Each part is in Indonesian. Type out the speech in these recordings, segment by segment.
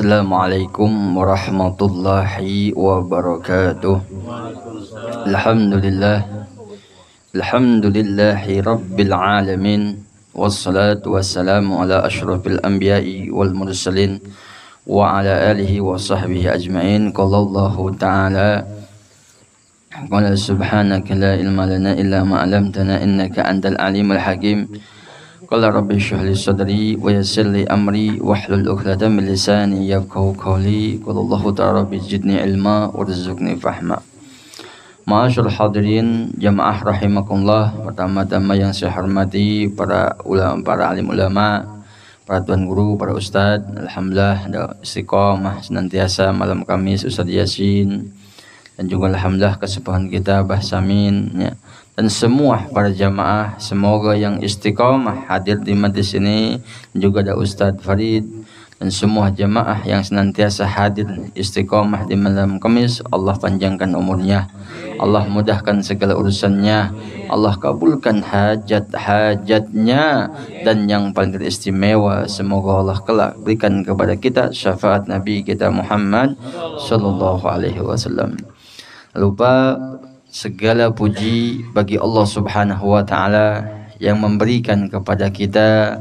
Assalamualaikum warahmatullahi wabarakatuh. Alhamdulillahi rabbil alamin. Wassalatu wassalamu ala ashrafil anbiya'i wal mursalin wa ala alihi wa sahbihi ajma'in. Qala Allahu ta'ala qala subhanaka la ilma lana illa ma 'allamtana innaka antal alimul hakim. Qala rabbi shrah li sadri wa yassir li amri wahlul 'uqdatam min lisani yafqahu qawli. Qala Allahu ta'ala rabbi zidni ilma warzuqni fahma. Ma'asyiral hadirin jamaah rahimakumullah, pertama-tama yang saya hormati para ulama, para alim ulama, para tuan guru, para ustadz, alhamdulillah ada istiqomah senantiasa malam Kamis Ustadz Yasin, dan juga alhamdulillah kesepahan kita Bah Samin ya. Dan semua para jamaah semoga yang istiqomah hadir di majlis ini, juga ada Ustadz Farid dan semua jamaah yang senantiasa hadir istiqomah di malam Kamis, Allah panjangkan umurnya, Allah mudahkan segala urusannya, Allah kabulkan hajat-hajatnya, dan yang paling teristimewa semoga Allah kelak berikan kepada kita syafaat Nabi kita Muhammad sallallahu alaihi wasallam. Lupa segala puji bagi Allah Subhanahu wa taala yang memberikan kepada kita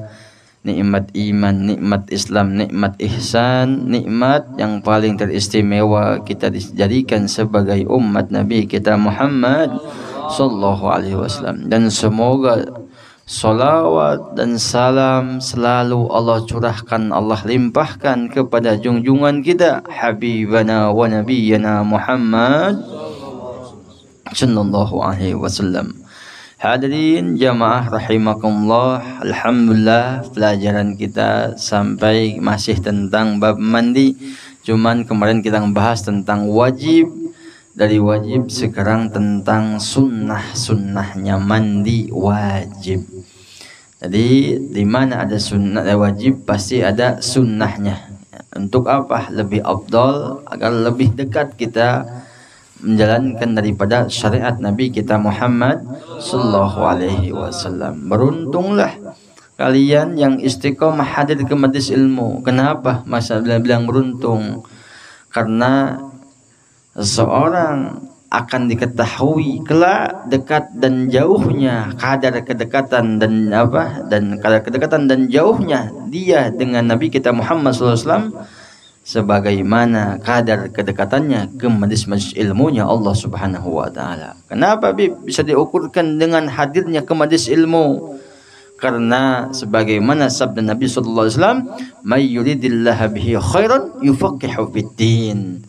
nikmat iman, nikmat Islam, nikmat ihsan, nikmat yang paling teristimewa kita dijadikan sebagai umat Nabi kita Muhammad sallallahu alaihi wasallam. Dan semoga salawat dan salam selalu Allah curahkan, Allah limpahkan kepada junjungan kita Habibana wa Nabiyyana Muhammad sallallahu alaihi wasallam. Hadirin jamaah rahimakumullah, alhamdulillah pelajaran kita sampai masih tentang bab mandi. Cuman kemarin kita membahas tentang wajib, dari wajib sekarang tentang sunnah-sunnahnya mandi wajib. Jadi di mana ada sunnah wajib pasti ada sunnahnya. Untuk apa? Lebih afdal, agar lebih dekat kita menjalankan daripada syariat Nabi kita Muhammad sallallahu alaihi wasallam. Beruntunglah kalian yang istiqomah hadir ke majlis ilmu. Kenapa masa bilang beruntung? Karena seorang akan diketahui kelak dekat dan jauhnya kadar kedekatan dan kadar kedekatan dan jauhnya dia dengan Nabi kita Muhammad sallallahu alaihi wasallam, sebagaimana kadar kedekatannya ke majlis-majlis ilmunya Allah Subhanahu wa taala. Kenapa bisa diukurkan dengan hadirnya ke majlis ilmu? Karena sebagaimana sabda Nabi sallallahu alaihi wasallam, "May yuridillahu bihi khairan yufaqihu fiddin."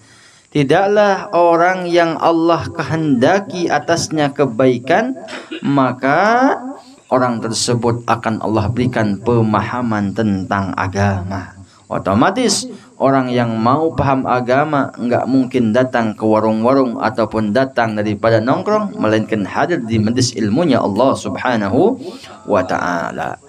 Tidaklah orang yang Allah kehendaki atasnya kebaikan, maka orang tersebut akan Allah berikan pemahaman tentang agama. Otomatis orang yang mau paham agama enggak mungkin datang ke warung-warung ataupun datang daripada nongkrong, melainkan hadir di majlis ilmunya Allah Subhanahu wa taala.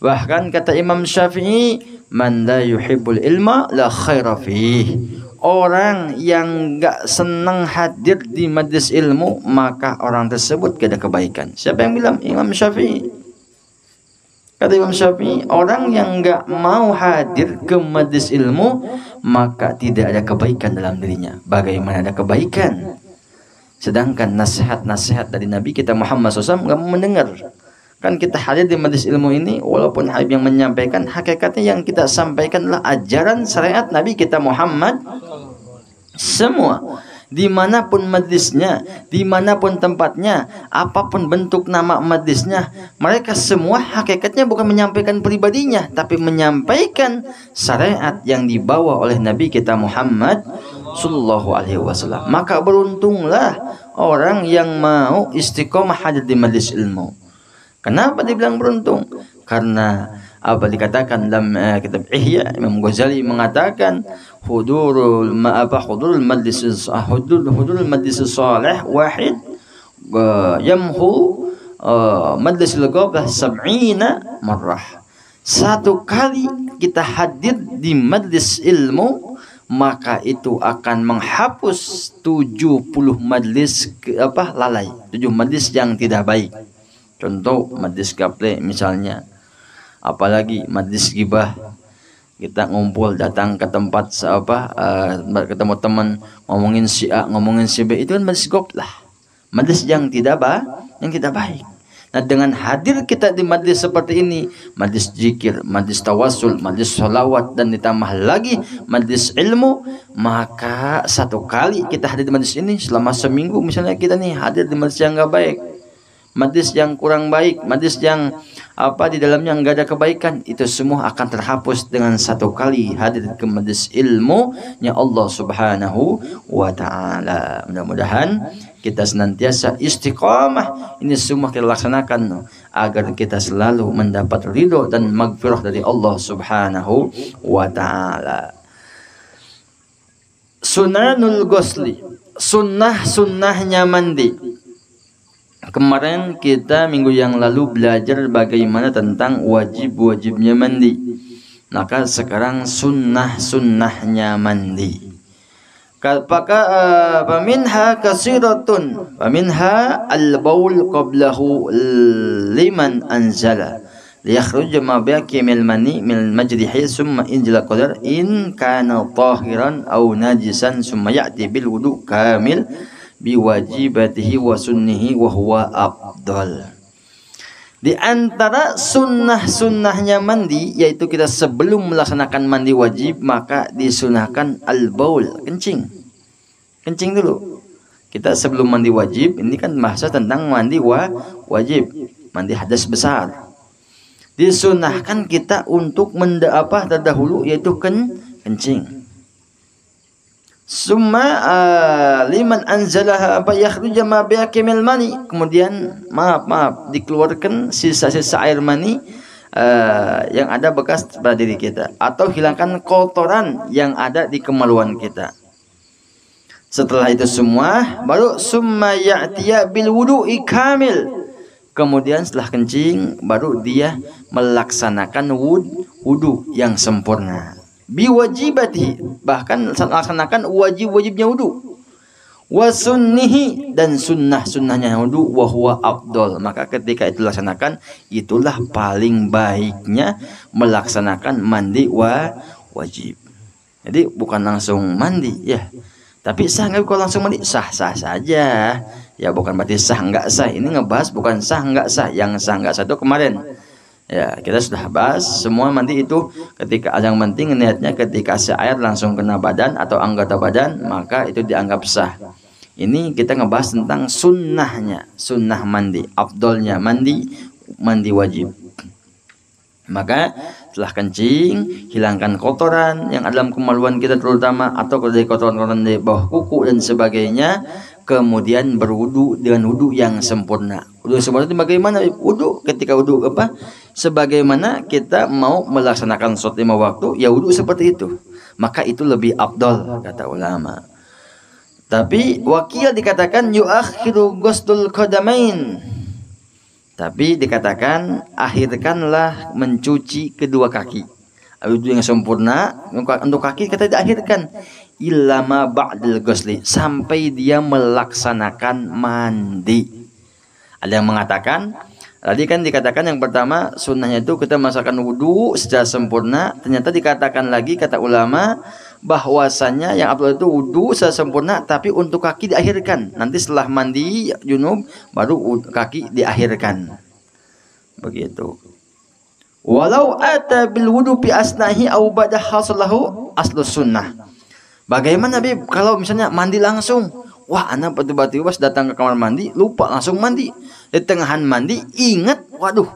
Bahkan kata Imam Syafi'i, man la yuhibbul ilma la khaira fihi. Orang yang enggak senang hadir di majlis ilmu, maka orang tersebut tidak ada kebaikan. Siapa yang bilang? Imam Syafi'i. Kata Imam Syafi'i, orang yang enggak mau hadir ke majlis ilmu, maka tidak ada kebaikan dalam dirinya. Bagaimana ada kebaikan? Sedangkan nasihat-nasihat dari Nabi kita Muhammad SAW enggak mau mendengar. Kan kita hadir di majlis ilmu ini, walaupun Habib yang menyampaikan, hakikatnya yang kita sampaikan adalah ajaran syariat Nabi kita Muhammad. Semua dimanapun majlisnya, dimanapun tempatnya, apapun bentuk nama majlisnya, mereka semua hakikatnya bukan menyampaikan pribadinya, tapi menyampaikan syariat yang dibawa oleh Nabi kita Muhammad sallallahu alaihi wasallam. Maka beruntunglah orang yang mau istiqomah hadir di majlis ilmu. Kenapa dibilang beruntung? Karena apa dikatakan dalam kitab Ihya, Imam Ghazali mengatakan hudurul majlis salih wahid yamhu majlisul ghaflah sab'ina marrah. Satu kali kita hadir di majlis ilmu, maka itu akan menghapus 70 majlis lalai, 7 majlis yang tidak baik. Contoh majlis gaple misalnya, apalagi majlis gibah, Kita ngumpul datang ke tempat ketemu teman, ngomongin si A, ngomongin si B, itu kan majlis goflah, majlis yang tidak baik. Nah, dengan hadir kita di majlis seperti ini, majlis zikir, majlis tawassul, majlis sholawat, dan ditambah lagi majlis ilmu, maka satu kali kita hadir di majlis ini selama seminggu, misalnya kita nih hadir di majlis yang nggak baik, majlis yang kurang baik, majlis yang di dalamnya nggak ada kebaikan, itu semua akan terhapus dengan satu kali hadir ke majlis ilmu-nya Allah Subhanahu wa Ta'ala. Mudah-mudahan kita senantiasa istiqamah ini semua kita laksanakan agar kita selalu mendapat ridho dan maghfirah dari Allah Subhanahu wa Ta'ala. Sunanul ghusli, sunnahnya mandi. Kemarin kita minggu yang lalu belajar bagaimana tentang wajib-wajibnya mandi. Maka sekarang sunnahnya mandi. Faminha kasiratun, faminha al-baul qablahu liman anzala liyakhruj ma baqi min mani min majrihi summa injila qadar in kana tahiran aw najisan summa ya'ti bil wudu kamil biwajibatihi wa sunnihi wa huwa afdal. Di antara sunnahnya mandi, yaitu kita sebelum melaksanakan mandi wajib, maka disunahkan al-baul, kencing dulu. Kita sebelum mandi wajib, ini kan bahasa tentang mandi wajib, mandi hadas besar. Disunahkan kita untuk terdahulu, yaitu kencing. Summa liman anzalaha yakhruja ma biakimil mani, kemudian dikeluarkan sisa-sisa air mani yang ada bekas pada diri kita, atau hilangkan kotoran yang ada di kemaluan kita. Setelah itu semua baru summa ya'tiya bil wudu'i kamil, kemudian setelah kencing baru dia melaksanakan wudu yang sempurna. Biwajibati, bahkan laksanakan wajib-wajibnya wudu, wa sunnihi, dan sunnahnya wudu, wa huwa afdal, maka ketika itu laksanakan, itulah paling baiknya melaksanakan mandi wajib. Jadi bukan langsung mandi ya, tapi sah nggak kalau langsung mandi? Sah-sah saja ya, bukan berarti sah nggak sah. Ini ngebahas bukan sah nggak sah, yang sah nggak sah itu kemarin ya, kita sudah bahas semua. Mandi itu ketika yang penting niatnya ketika air langsung kena badan atau anggota badan, maka itu dianggap sah. Ini kita ngebahas tentang sunnah mandi, afdolnya mandi wajib. Maka setelah kencing, hilangkan kotoran yang ada dalam kemaluan kita terutama, atau dari kotoran-kotoran di bawah kuku dan sebagainya. Kemudian berwudu dengan wudu yang sempurna. Wudu sempurna itu bagaimana? Wudu ketika wudu sebagaimana kita mau melaksanakan sholat 5 waktu, ya wudu seperti itu. Maka itu lebih afdal kata ulama. Tapi wakil dikatakan yuakhiru ghuslul qadamain. Tapi dikatakan akhirkanlah mencuci kedua kaki. Wudu yang sempurna untuk kaki kita diakhirkan ilama ba'dal ghusli, sampai dia melaksanakan mandi. Ada yang mengatakan, tadi kan dikatakan yang pertama sunnahnya itu kita melaksanakan wudu secara sempurna. Ternyata dikatakan lagi kata ulama bahwasanya yang afdal itu wudu secara sempurna, tapi untuk kaki diakhirkan. Nanti setelah mandi junub baru kaki diakhirkan. Begitu. Walau ata bil wudu fi asnahi aw ba'da hasalahu aslu sunnah. Bagaimana Bib kalau misalnya mandi langsung? Wah, anak tiba-tiba datang ke kamar mandi, lupa langsung mandi. Di tengahan mandi ingat, waduh,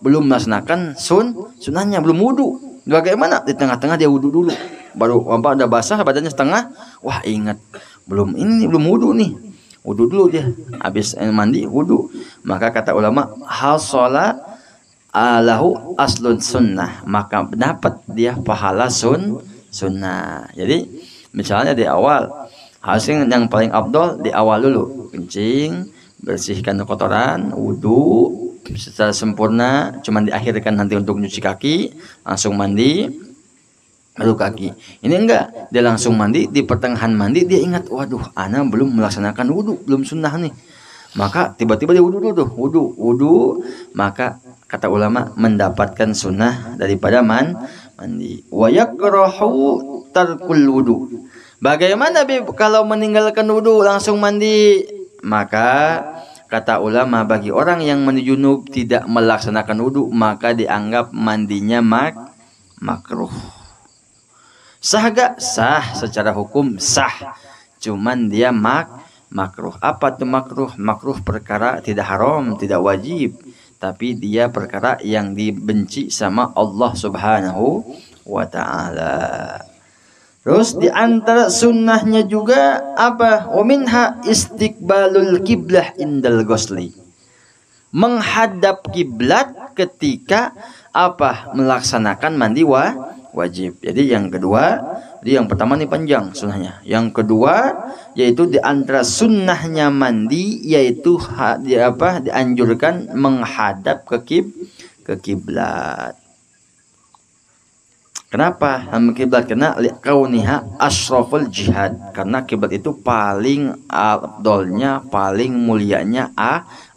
belum melaksanakan sunnahnya, belum wudu. Bagaimana? Di tengah-tengah dia wudu dulu. Baru udah basah badannya setengah, wah ingat, belum wudu nih. Wudu dulu dia. Habis mandi wudu. Maka kata ulama, hasala alahu aslun sunnah, maka dapat dia pahala sunnah. Jadi misalnya di awal, hasil yang paling afdol di awal dulu, kencing, bersihkan kotoran, wudu secara sempurna, cuman diakhirkan nanti untuk nyuci kaki, langsung mandi, baru kaki. Ini enggak, dia langsung mandi, di pertengahan mandi dia ingat, waduh, ana belum melaksanakan wudu, belum sunnah nih. Maka tiba-tiba dia wudu dulu tuh, wudu, maka kata ulama mendapatkan sunnah daripada mandi. Wa yakrahu tarkul wudu. Bagaimana kalau meninggalkan wudu langsung mandi? Maka kata ulama, bagi orang yang mandi junub tidak melaksanakan wudu, maka dianggap mandinya makruh. Sah gak? Sah, secara hukum sah. Cuman dia makruh. Apa tuh makruh? Makruh perkara tidak haram, tidak wajib, tapi dia perkara yang dibenci sama Allah Subhanahu wa ta'ala. Terus di antara sunnahnya juga apa? Wa minha istiqbalul kiblah indal ghusli. Menghadap kiblat ketika apa? Melaksanakan mandi wajib. Jadi yang kedua, jadi yang pertama ini panjang sunnahnya. Yang kedua yaitu di antara sunnahnya mandi yaitu dianjurkan menghadap ke kiblat. Kenapa kiblat? Karena kauniha asyraful jihad. Karena kiblat itu paling afdolnya, paling mulianya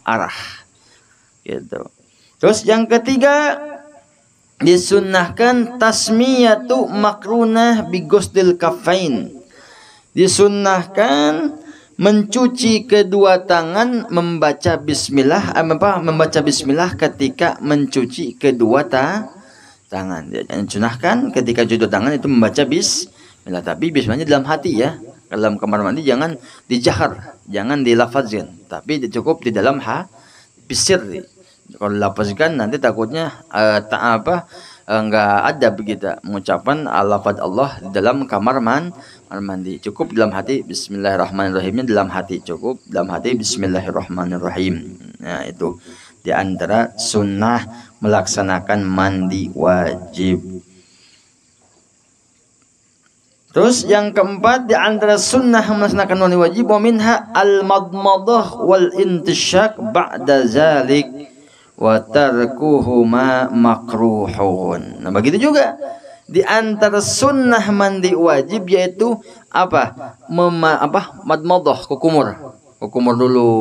arah. Gitu. Terus yang ketiga disunnahkan tasmiyatu makrunah bigusdil kafain. Disunnahkan mencuci kedua tangan, membaca bismillah ketika mencuci kedua tangan. Disunnahkan ketika cuci tangan itu membaca bismillah, tapi bismillahnya dalam hati ya. Dalam kamar mandi jangan dijahar, jangan dilafazkan, tapi cukup di dalam bisir. Kalau dilafazkan nanti takutnya enggak ada begitu mengucapkan lafaz Allah di dalam kamar mandi. Cukup dalam hati bismillahirrahmanirrahimnya dalam hati, cukup dalam hati bismillahirrahmanirrahim. Nah, itu di antara sunnah melaksanakan mandi wajib. Terus yang keempat di antara sunnah melaksanakan mandi wajib wa minha al-madmadah wal intishak ba'da zalik wa tarkuhuma makruhun. Nah, begitu juga di antara sunnah mandi wajib yaitu apa? Madmadah, kukumur dulu.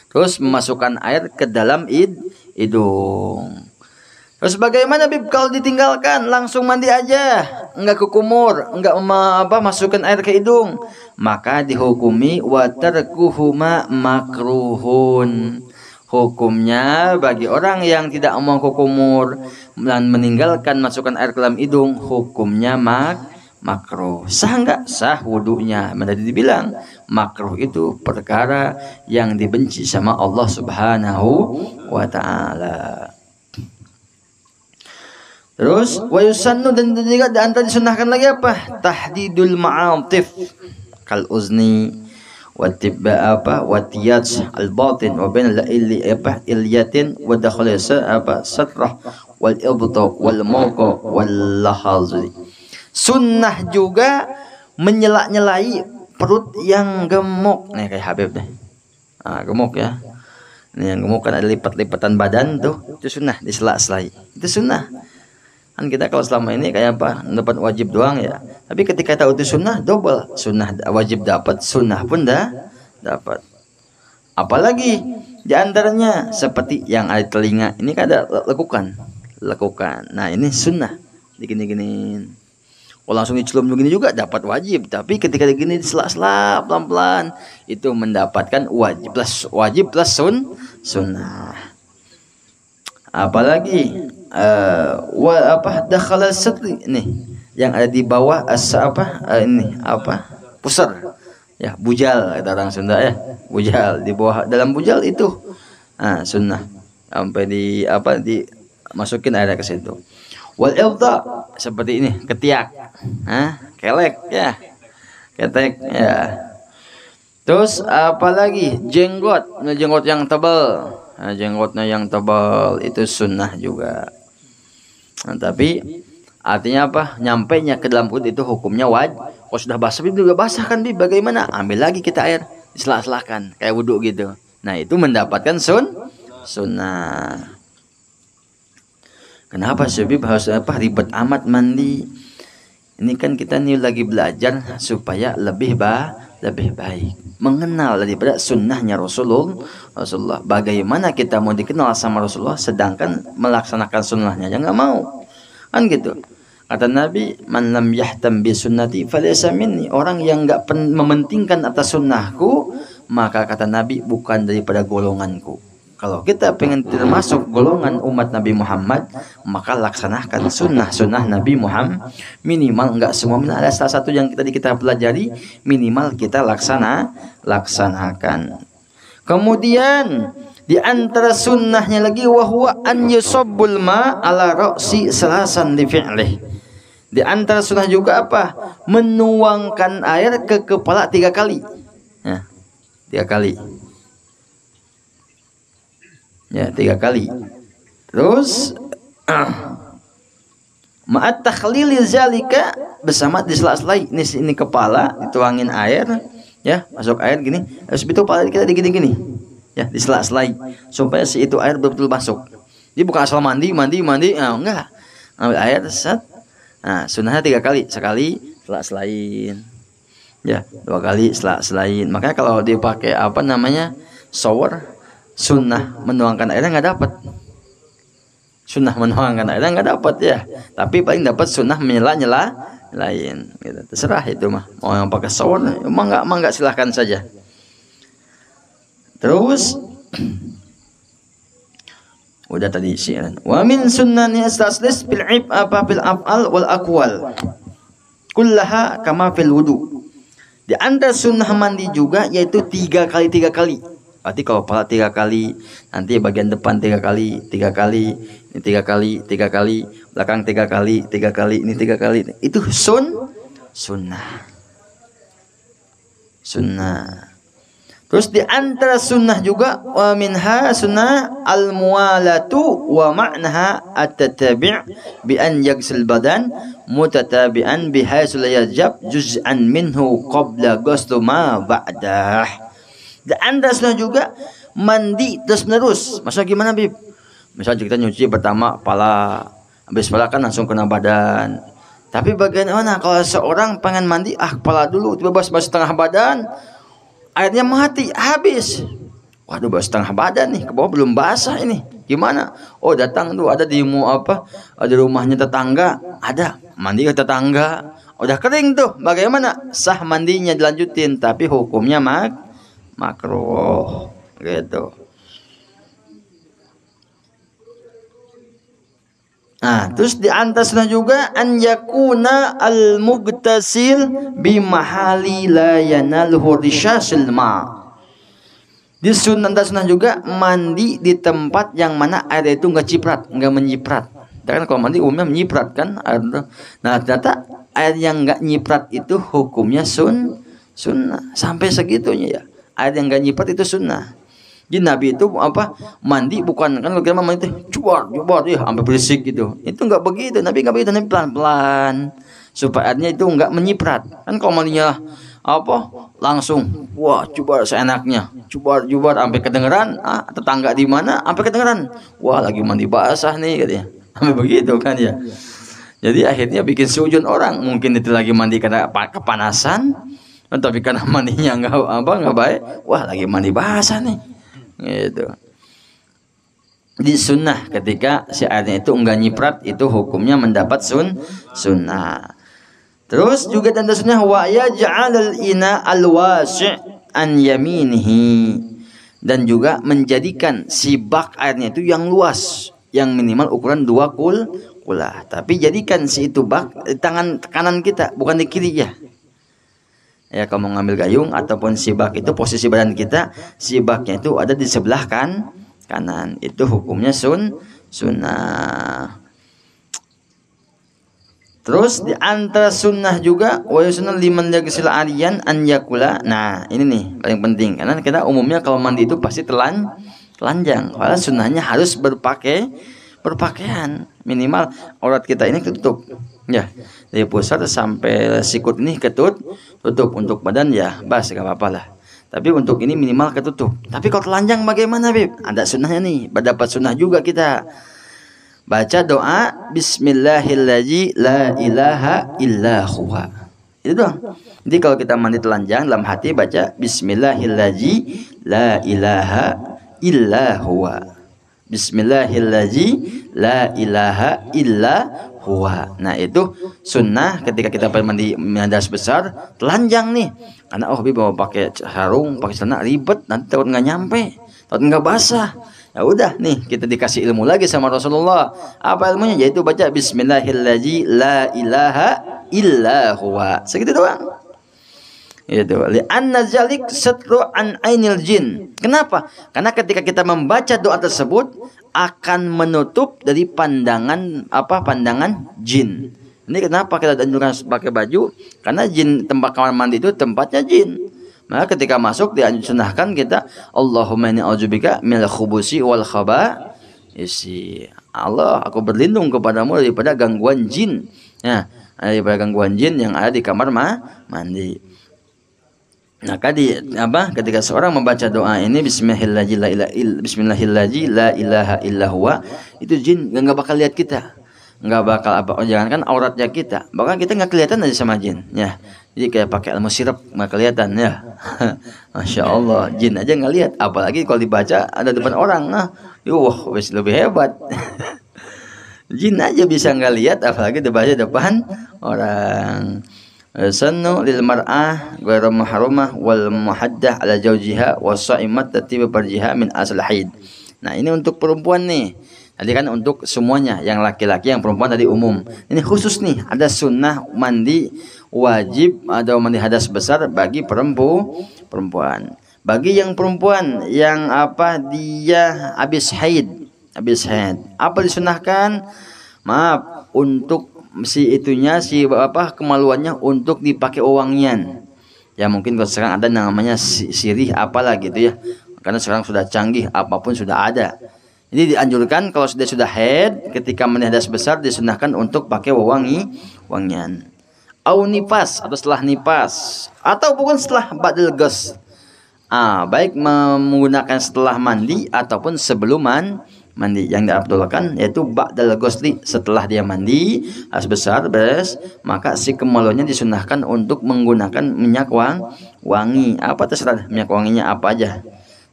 Terus memasukkan air ke dalam hidung. Terus bagaimana kalau ditinggalkan langsung mandi aja, enggak kukumur, enggak masukkan air ke hidung, maka dihukumi wa tarkuhuma makruhun. Hukumnya bagi orang yang tidak mau kukumur dan meninggalkan masukkan air ke dalam hidung, hukumnya makruh. Sah enggak? Sah wudunya. Tadi dibilang makruh itu perkara yang dibenci sama Allah Subhanahu wa ta'ala. Terus wa yusannu, dan juga di antara disunahkan lagi apa? Tahdidul ma'atif kal uzni wa tibba wa tiyaj al batin wa bain al ilyatin wa dakhalasa satrah wal ibta wal mawqa wal lahazi. Sunnah juga menyela-nyelai perut yang gemuk. Nih kayak Habib deh. Gemuk ya. Ini yang gemuk kan ada lipat-lipatan badan tuh. Itu sunnah disela-selai. Itu sunnah. Kan kita kalau selama ini kayak apa? Dapat wajib doang ya. Tapi ketika tahu itu sunnah, double. Sunnah wajib dapat, sunnah pun dapat. Apalagi di antaranya seperti yang ada telinga. Ini kan ada lekukan. Nah, ini sunnah. Digini-giniin. Kalau langsung dicelum begini juga dapat wajib, tapi ketika begini disela-sela pelan-pelan itu mendapatkan wajib plus sunnah. Apalagi dakhala satri nih yang ada di bawah pusar ya, bujal kata orang Sunda ya, bujal di bawah, dalam bujal itu sunnah sampai dimasukin air ke situ. Wal ilta seperti ini, ketiak, kelek ya, ketek ya. Terus apalagi jenggot yang tebal. Jenggotnya yang tebal itu sunnah juga. Nah, tapi artinya apa? Nyampainya ke dalam perut itu hukumnya wajib. Kalau sudah basah, juga basah kan, bagaimana? Ambil lagi kita air, disela-selakan kayak wudhu gitu. Nah, itu mendapatkan sunnah. Kenapa sih harus ribet amat mandi? Ini kan kita nih lagi belajar supaya lebih baik, mengenal daripada sunnahnya Rasulullah. Bagaimana kita mau dikenal sama Rasulullah sedangkan melaksanakan sunnahnya aja nggak mau, kan gitu. Kata Nabi, man lam yahtam bi sunnati falaysa minni. Orang yang enggak mementingkan atas sunnahku, maka kata Nabi bukan daripada golonganku. Kalau kita pengen termasuk golongan umat Nabi Muhammad, maka laksanakan sunnah Nabi Muhammad. Minimal enggak semua, ada salah satu yang tadi kita pelajari, minimal kita laksanakan. Kemudian di antara sunnahnya lagi, wahwa an yusabbul ma ala ra'si salasan li fi'lih. Di antara sunnah juga apa? Menuangkan air ke kepala 3 kali. Ya, 3 kali. Ya, 3 kali. Terus ma'at takhlili zalika, bersama disela-selai ini kepala dituangin air, ya, masuk air gini, terus itu kepala kita digini-gini. Ya, disela-selai supaya si itu air betul-betul masuk. Jadi bukan asal mandi, enggak. Ambil air, set. Nah, sunnahnya 3 kali, sekali sela-selain. Ya, 2 kali sela-selain. Makanya kalau dipakai apa namanya? Shower, sunnah menuangkan airnya nggak dapat. Sunnah menuangkan airnya nggak dapat ya. Tapi paling dapat sunnah menyela-nyela lain. Gitu. Terserah itu mah. Mau yang pakai shower, enggak silahkan saja. Terus udah tadi syi'ran. Wa min sunnani astaslis bil af'al wal aqwal kullaha kama fil wudu. Di antara sunnah mandi juga yaitu 3 kali 3 kali. Berarti kalau kepala 3 kali, nanti bagian depan 3 kali, 3 kali, ini 3 kali, 3 kali, belakang 3 kali, 3 kali, ini 3 kali. Itu sunnah. Terus di antara sunnah juga, wa minha sunnah al-muwalatu wa ma'naha at-tatabi' bi an yaghsil badan mutatabi'an bihaytsu la yajab juz'an minhu qabla ghusl ma ba'dah. Di antara sunnah juga mandi terus menerus. Maksudnya gimana, Bib? Misalnya kita nyuci pertama kepala, habis kepala kan langsung kena badan. Tapi bagaimana kalau seorang pengen mandi, kepala dulu, tiba-tiba setengah badan, airnya mati, habis. Waduh, baru setengah badan nih, ke bawah belum basah ini. Gimana? Oh, datang tuh ada di ada rumahnya tetangga, ada mandi ke tetangga. Udah kering tuh, bagaimana? Sah mandinya dilanjutin, tapi hukumnya makruh gitu. Nah, terus di antara sunnah juga an yakuna al-mugtasil bi mahali la yanalhu rishasil ma. Di sunnah juga mandi di tempat yang mana air itu enggak menyiprat. Kan kalau mandi umumnya menyiprat kan air itu. Nah, ternyata air yang enggak nyiprat itu hukumnya sunnah. Sampai segitunya ya. Air yang enggak nyiprat itu sunnah. Jadi Nabi itu mandi bukan kan kalau kita mandi itu cubar ya sampai berisik gitu. Itu enggak begitu. Nabi enggak begitu, Nabi pelan-pelan supaya airnya itu enggak menyiprat. Kan kalau mandinya langsung cubar seenaknya. Cubar sampai kedengeran, tetangga di mana sampai kedengeran. Wah, lagi mandi basah nih katanya. Sampai begitu kan ya. Jadi akhirnya bikin sujud orang. Mungkin itu lagi mandi karena kepanasan, tapi karena mandinya enggak baik. Wah, lagi mandi basah nih. Gitu. Di sunnah ketika si airnya itu enggak nyiprat, itu hukumnya mendapat sunnah. Terus juga tanda sunnah wa yaj'alul ina al-wasi' an yaminihi, dan juga menjadikan si bak airnya itu yang luas, yang minimal ukuran 2 kulah. Tapi jadikan si itu bak di tangan kanan kita, bukan di kiri ya. Ya, kalau mau ngambil gayung ataupun si bak itu posisi badan kita, si baknya itu ada di sebelah kanan. Itu hukumnya sunnah. Terus di antara sunnah juga wa sunnah liman yaghsil ariyan an yakula. Nah, ini nih paling penting karena kita umumnya kalau mandi itu pasti telanjang. Padahal sunnahnya harus berpakaian. Minimal aurat kita ini ketutup. Ya, dari pusat sampai sikut ini tutup. Untuk badan ya bas, gak apa-apa lah. Tapi untuk ini minimal ketutup. Tapi kalau telanjang bagaimana, Bib? Ada sunnahnya nih. Berdapat sunnah juga kita. Baca doa Bismillahirrahmanirrahim la ilaha illa huwa. Itu doang. Jadi kalau kita mandi telanjang dalam hati baca Bismillahirrahmanirrahim la ilaha illa huwa. Bismillahirrahmanirrahim la ilaha illa huwa. Nah itu sunnah ketika kita mandi hadas besar telanjang nih. Karena bawa pakai sarung, pakai celana ribet, nanti takut nggak nyampe, takut nggak basah. Ya udah nih kita dikasih ilmu lagi sama Rasulullah. Apa ilmunya? Yaitu baca Bismillahirrahmanirrahim la ilaha illa huwa. Segitu doang. Itu li'anna zalik satru an ainil jin. Kenapa? Karena ketika kita membaca doa tersebut akan menutup dari pandangan jin. Ini kenapa kita anjurkan pakai baju? Karena jin, tempat kamar mandi itu tempatnya jin. Maka ketika masuk disunahkan kita Allahumma inni a'udzubika minal khubusi wal khaba'isi. Allah, aku berlindung kepadamu daripada gangguan jin. Ya, daripada gangguan jin yang ada di kamar mandi. Nah, ketika seorang membaca doa ini Bismillahirrahmanirrahim la ilaha illa huwa, itu jin nggak bakal lihat kita, nggak bakal jangankan auratnya kita, bahkan kita nggak kelihatan aja sama jin ya. Jadi kayak pakai ilmu sirap nggak kelihatan ya. Masya Allah, jin aja nggak lihat, apalagi kalau dibaca ada depan orang. Wis lebih hebat. Jin aja bisa nggak lihat, apalagi dibaca depan orang. Sannu lil mar'ah ghairu mahrumah wal muhaddah ala zawjiha was-sha'imat tatib farjiha min asal haid. Nah, ini untuk perempuan nih. Tadi kan untuk semuanya, yang laki-laki, yang perempuan tadi umum. Ini khusus nih, ada sunnah mandi wajib atau mandi hadas besar bagi perempuan. Bagi yang perempuan yang dia habis haid. Apa disunahkan? Maaf, untuk kemaluannya untuk dipakai wewangian. Ya mungkin kalau sekarang ada namanya sirih apalah gitu ya. Karena sekarang sudah canggih, apapun sudah ada. Jadi dianjurkan kalau sudah haid, ketika mandi hadas besar disunahkan untuk pakai wangian. Au nifas atau setelah nifas, atau bukan setelah ba'dal ghusl. Baik menggunakan setelah mandi ataupun sebelum mandi. Yang diabdulkan yaitu ba'dal ghusli, setelah dia mandi hadas besar beres, maka si kemaluannya disunahkan untuk menggunakan minyak wangi. Apa terserah minyak wanginya apa aja.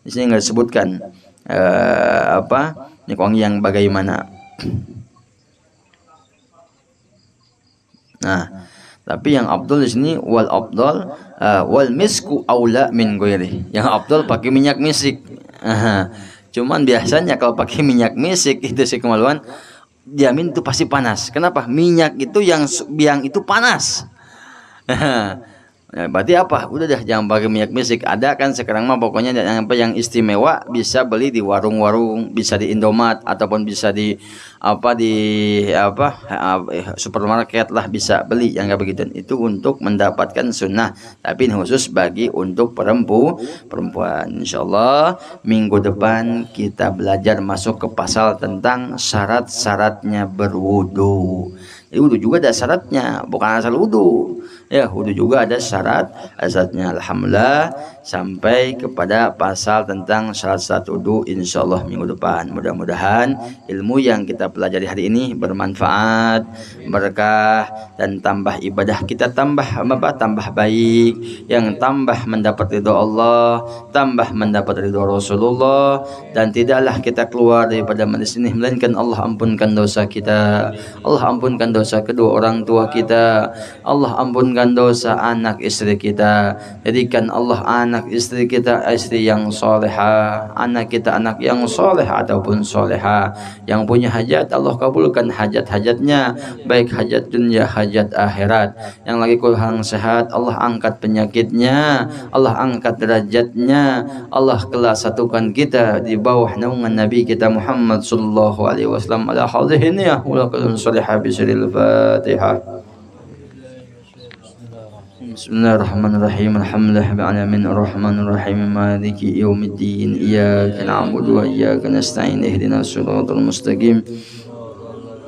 Di sini nggak disebutkan minyak wangi yang bagaimana. Nah, tapi yang abdul di sini wal misku aula min ghairi. Yang abdul pakai minyak misik. Cuman biasanya kalau pakai minyak misik itu si kemaluan diamin itu pasti panas. Kenapa? Minyak itu yang itu panas. Berarti apa? Udah dah, jangan pakai minyak misik. Ada kan sekarang mah pokoknya yang istimewa bisa beli di warung-warung, bisa di Indomaret ataupun bisa di supermarket lah bisa beli yang kayak begitu. Itu untuk mendapatkan sunnah, tapi ini khusus bagi untuk perempuan. Insyaallah minggu depan kita belajar masuk ke pasal tentang syarat-syaratnya berwudu. Wudu juga ada syaratnya, bukan asal wudu. Ya, wudu juga ada syaratnya. Alhamdulillah sampai kepada pasal tentang syarat wudu insyaallah minggu depan. Mudah-mudahan ilmu yang kita pelajari hari ini bermanfaat, berkah, dan tambah ibadah kita tambah baik, yang tambah mendapat ridho Allah, tambah mendapat ridho Rasulullah, dan tidaklah kita keluar daripada majelis ini melainkan Allah ampunkan dosa kita, Allah ampunkan dosa kedua orang tua kita, Allah ampunkan dosa anak istri kita. Jadikan Allah anak istri kita istri yang soleha, anak kita anak yang soleh ataupun soleha. Yang punya hajat Allah kabulkan hajat-hajatnya, baik hajat dunia hajat akhirat. Yang lagi kurang sehat Allah angkat penyakitnya, Allah angkat derajatnya, Allah kelas satukan kita di bawah naungan Nabi kita Muhammad sallallahu alaihi wasallam. Ala hadhihi ya wa laqad salihah bi sirril Fatihah. Bismillahirrahmanirrahim. Alhamdulillahirabbil alamin arrahmanir rahim maliki yaumiddin iyyaka na'budu wa iyyaka nasta'in ihdinas siratal mustaqim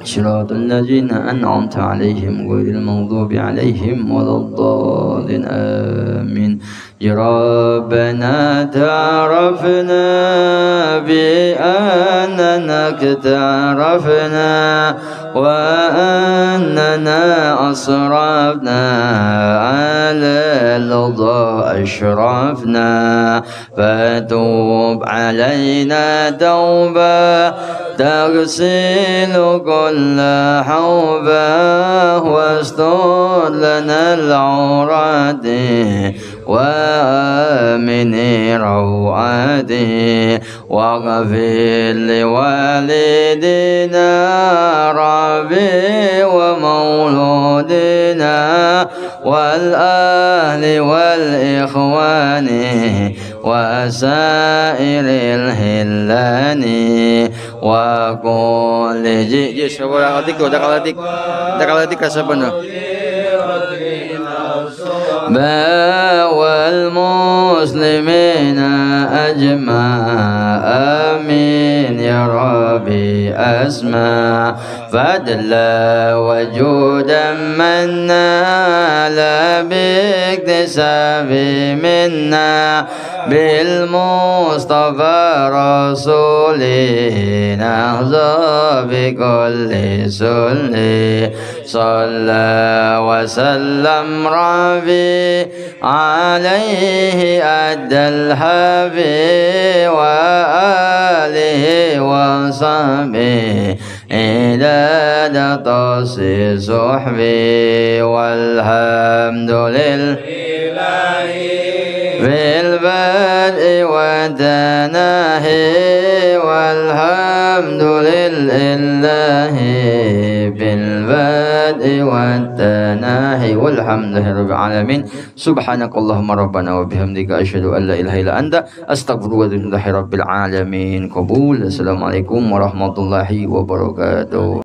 siratal ladzina an'amta 'alaihim ghairil maghdubi 'alaihim waladdallin amin. يا ربنا تعرفنا بأننا اكترفنا وأننا أسرفنا على الرضا أشرفنا فتوب علينا توبة تغسل كل حوبة واستر لنا العورات وآمن روعاتي واغفر لوالدنا ربي ومولودنا والأهل والإخوان وسائر الهلان وكل جي والمسلمين أجمع آمين يا ربي أسمع فضلا وجودا منا لا باكتساب منا بالمصطفى رسولي نهضى بكل سلي صلى وسلم ربي عليه أدى الحبيب وآله وصحبه إلى تصي صحبي والحمد لله في البدء والتناهي والحمد لله في البدء والتناهي والحمد لله رب العالمين سبحانك اللهم ربنا وبحمدك أشهد أن لا إله إلا أنت أستغفرك وأتوب إليك رب العالمين قبول. السلام عليكم ورحمة الله وبركاته.